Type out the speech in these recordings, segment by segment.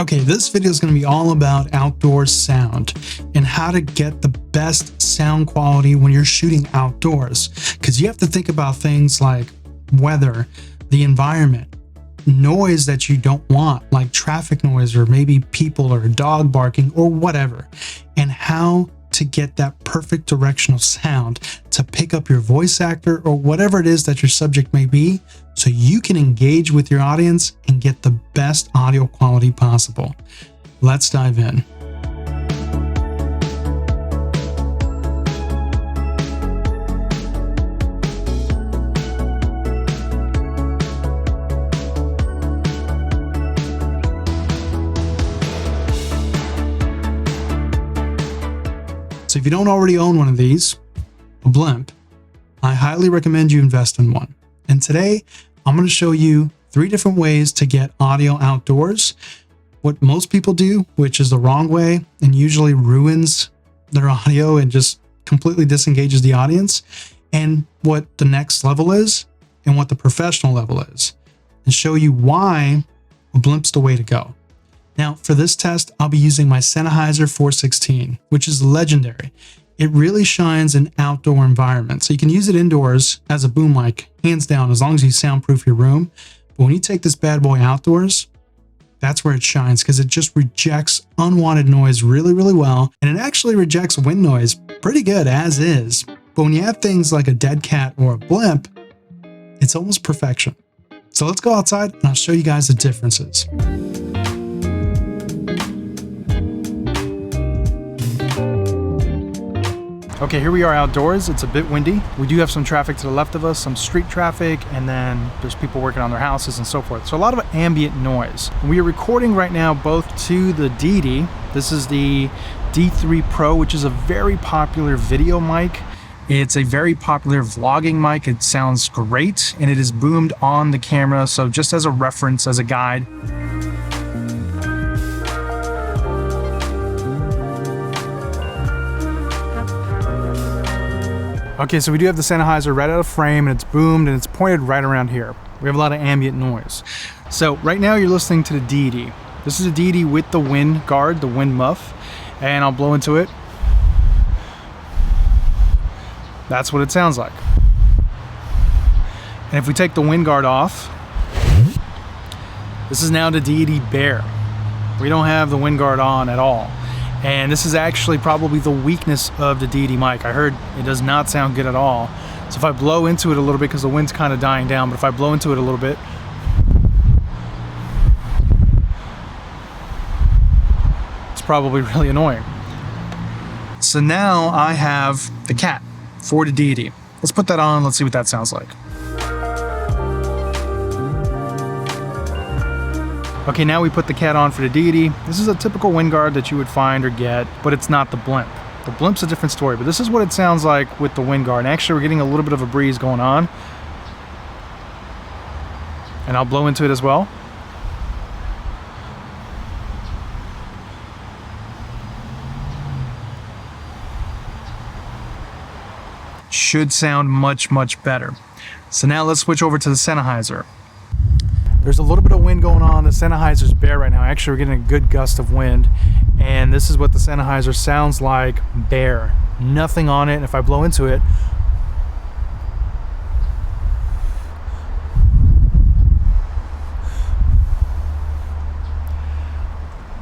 Okay, this video is going to be all about outdoor sound and how to get the best sound quality when you're shooting outdoors. Because you have to think about things like weather, the environment, noise that you don't want, like traffic noise or maybe people or a dog barking or whatever, and how to get that perfect directional sound to pick up your voice actor or whatever it is that your subject may be, so you can engage with your audience and get the best audio quality possible. Let's dive in. So if you don't already own one of these, a blimp, I highly recommend you invest in one. And today, I'm going to show you 3 different ways to get audio outdoors. What most people do, which is the wrong way and usually ruins their audio and just completely disengages the audience, and what the next level is and what the professional level is, and show you why a blimp's the way to go. Now, for this test, I'll be using my Sennheiser 416, which is legendary. It really shines in outdoor environments. So you can use it indoors as a boom mic, hands down, as long as you soundproof your room. But when you take this bad boy outdoors, that's where it shines, because it just rejects unwanted noise really, really well. And it actually rejects wind noise pretty good as is. But when you have things like a dead cat or a blimp, it's almost perfection. So let's go outside and I'll show you guys the differences. Okay, here we are outdoors. It's a bit windy. We do have some traffic to the left of us, some street traffic, and then there's people working on their houses and so forth. So a lot of ambient noise. We are recording right now both to the Deity. This is the D3 Pro, which is a very popular video mic. It's a very popular vlogging mic. It sounds great, and it is boomed on the camera. So just as a reference, as a guide. Okay, so we do have the Sennheiser right out of frame, and it's boomed and it's pointed right around here. We have a lot of ambient noise. So right now you're listening to the Deity. This is a Deity with the wind guard, the wind muff, and I'll blow into it. That's what it sounds like. And if we take the wind guard off, this is now the Deity Bear. We don't have the wind guard on at all. And this is actually probably the weakness of the Deity mic. I heard it does not sound good at all. So if I blow into it a little bit, because the wind's kind of dying down, but if I blow into it a little bit, it's probably really annoying. So now I have the cat for the Deity. Let's put that on, let's see what that sounds like. Okay, now we put the cat on for the Deity. This is a typical wind guard that you would find or get, but it's not the blimp. The blimp's a different story, but this is what it sounds like with the wind guard. And actually, we're getting a little bit of a breeze going on. And I'll blow into it as well. Should sound much, much better. So now let's switch over to the Sennheiser. There's a little bit of wind going on. The Sennheiser's bare right now. Actually, we're getting a good gust of wind. And this is what the Sennheiser sounds like bare. Nothing on it. And if I blow into it,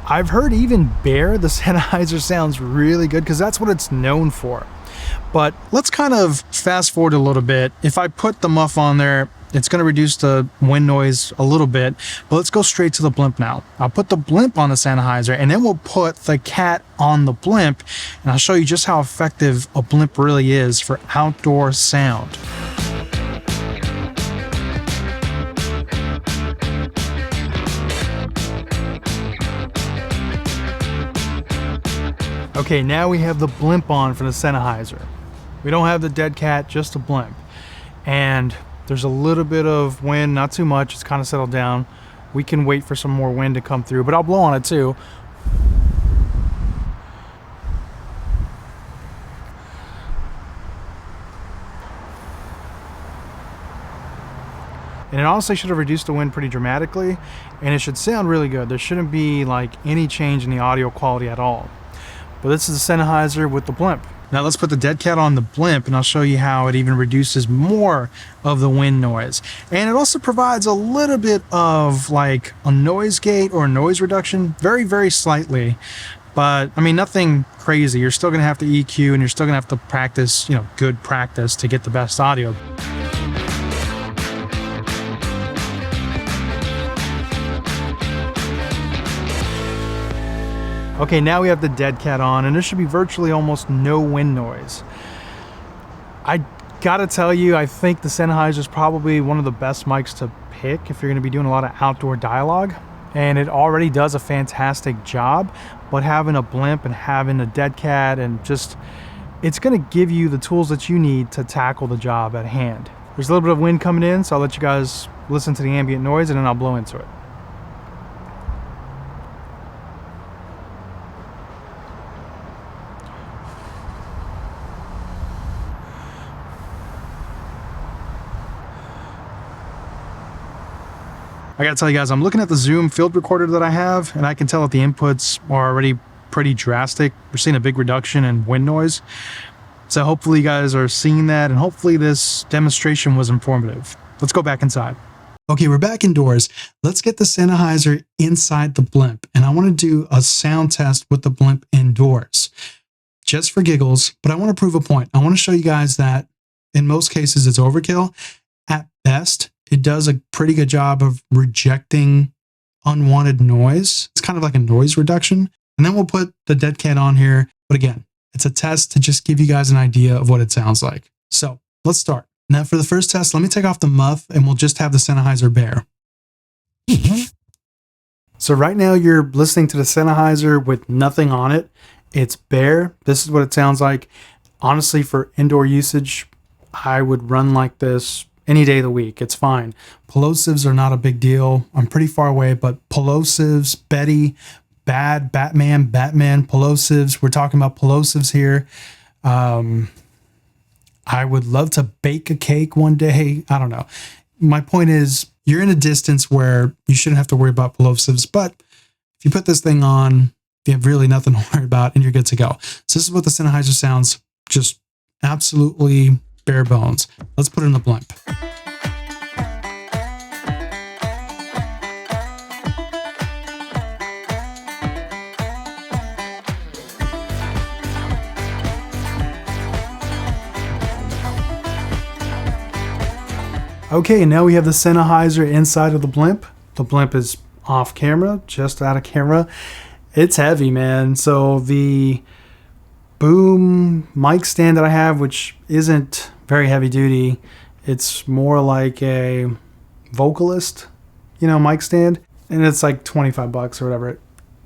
I've heard even bare, the Sennheiser sounds really good because that's what it's known for. But let's kind of fast forward a little bit. If I put the muff on there, it's going to reduce the wind noise a little bit, but let's go straight to the blimp now. I'll put the blimp on the Sennheiser, and then we'll put the cat on the blimp, and I'll show you just how effective a blimp really is for outdoor sound. Okay, now we have the blimp on for the Sennheiser. We don't have the dead cat, just a blimp. And there's a little bit of wind, not too much, it's kind of settled down. We can wait for some more wind to come through, but I'll blow on it too. And it honestly should have reduced the wind pretty dramatically, and it should sound really good. There shouldn't be like any change in the audio quality at all. But this is the Sennheiser with the blimp. Now let's put the dead cat on the blimp and I'll show you how it even reduces more of the wind noise. And it also provides a little bit of like a noise gate or noise reduction, very, very slightly. But I mean, nothing crazy. You're still gonna have to EQ and you're still gonna have to practice, you know, good practice to get the best audio. Okay, now we have the dead cat on, and there should be virtually almost no wind noise. I gotta tell you, I think the Sennheiser is probably one of the best mics to pick if you're gonna be doing a lot of outdoor dialogue, and it already does a fantastic job, but having a blimp and having a dead cat and just, it's gonna give you the tools that you need to tackle the job at hand. There's a little bit of wind coming in, so I'll let you guys listen to the ambient noise and then I'll blow into it. I gotta tell you guys, I'm looking at the Zoom field recorder that I have, and I can tell that the inputs are already pretty drastic. We're seeing a big reduction in wind noise. So hopefully you guys are seeing that, and hopefully this demonstration was informative. Let's go back inside. Okay, we're back indoors. Let's get the Sennheiser inside the blimp, and I wanna do a sound test with the blimp indoors. Just for giggles, but I wanna prove a point. I wanna show you guys that in most cases it's overkill. At best, it does a pretty good job of rejecting unwanted noise. It's kind of like a noise reduction. And then we'll put the dead cat on here. But again, it's a test to just give you guys an idea of what it sounds like. So let's start. Now for the first test, let me take off the muff and we'll just have the Sennheiser bare. So right now you're listening to the Sennheiser with nothing on it. It's bare. This is what it sounds like. Honestly, for indoor usage, I would run like this any day of the week. It's fine. Plosives are not a big deal. I'm pretty far away, but plosives, Betty, Bad, Batman, plosives. We're talking about plosives here. I would love to bake a cake one day. I don't know. My point is, you're in a distance where you shouldn't have to worry about plosives, but if you put this thing on, you have really nothing to worry about and you're good to go. So this is what the Sennheiser sounds, just absolutely bare bones. Let's put it in the blimp. Okay, and now we have the Sennheiser inside of the blimp. The blimp is off camera, just out of camera. It's heavy, man. So the boom mic stand that I have, which isn't very heavy duty, it's more like a vocalist, you know, mic stand, and it's like 25 bucks or whatever.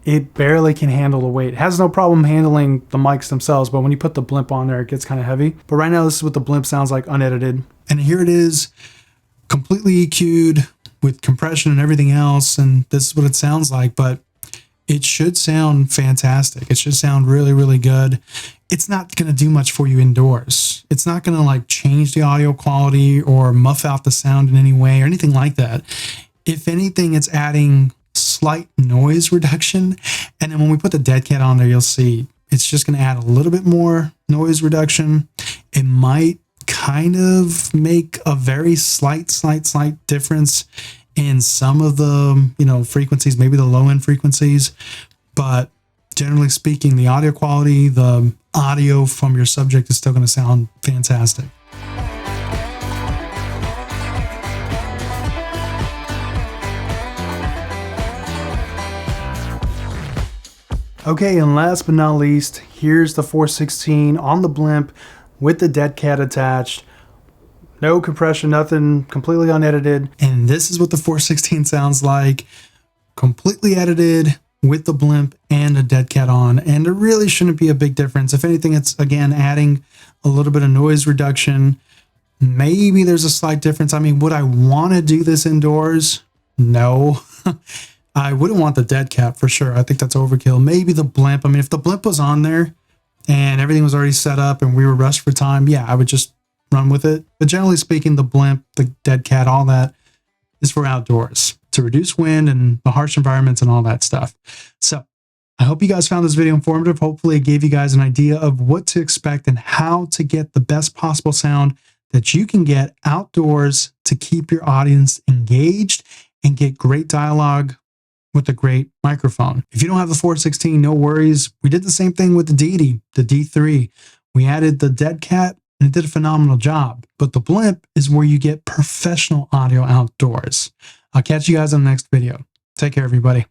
It barely can handle the weight. It has no problem handling the mics themselves, but when you put the blimp on there, it gets kind of heavy. But right now, this is what the blimp sounds like unedited. And here it is, completely EQ'd with compression and everything else, and this is what it sounds like, but it should sound fantastic. It should sound really, really good. It's not going to do much for you indoors. It's not going to like change the audio quality or muff out the sound in any way or anything like that. If anything, it's adding slight noise reduction. And then when we put the dead cat on there, you'll see it's just going to add a little bit more noise reduction. It might kind of make a very slight difference in some of the, you know, frequencies, maybe the low end frequencies, but generally speaking, the audio quality, the audio from your subject is still going to sound fantastic. Okay, and last but not least, here's the 416 on the blimp with the dead cat attached. No compression, nothing, completely unedited. And this is what the 416 sounds like, completely edited with the blimp and a dead cat on. And there really shouldn't be a big difference. If anything, it's again adding a little bit of noise reduction. Maybe there's a slight difference. I mean, would I want to do this indoors? No. I wouldn't want the dead cat for sure. I think that's overkill. Maybe the blimp. I mean, if the blimp was on there and everything was already set up and we were rushed for time, yeah, I would just run with it. But generally speaking, the blimp, the dead cat, all that, is for outdoors to reduce wind and the harsh environments and all that stuff. So I hope you guys found this video informative. Hopefully it gave you guys an idea of what to expect and how to get the best possible sound that you can get outdoors to keep your audience engaged and get great dialogue with a great microphone. If you don't have the 416, no worries. We did the same thing with the Deity, the D3. We added the dead cat and it did a phenomenal job. But the Blimp is where you get professional audio outdoors. I'll catch you guys on the next video. Take care, everybody.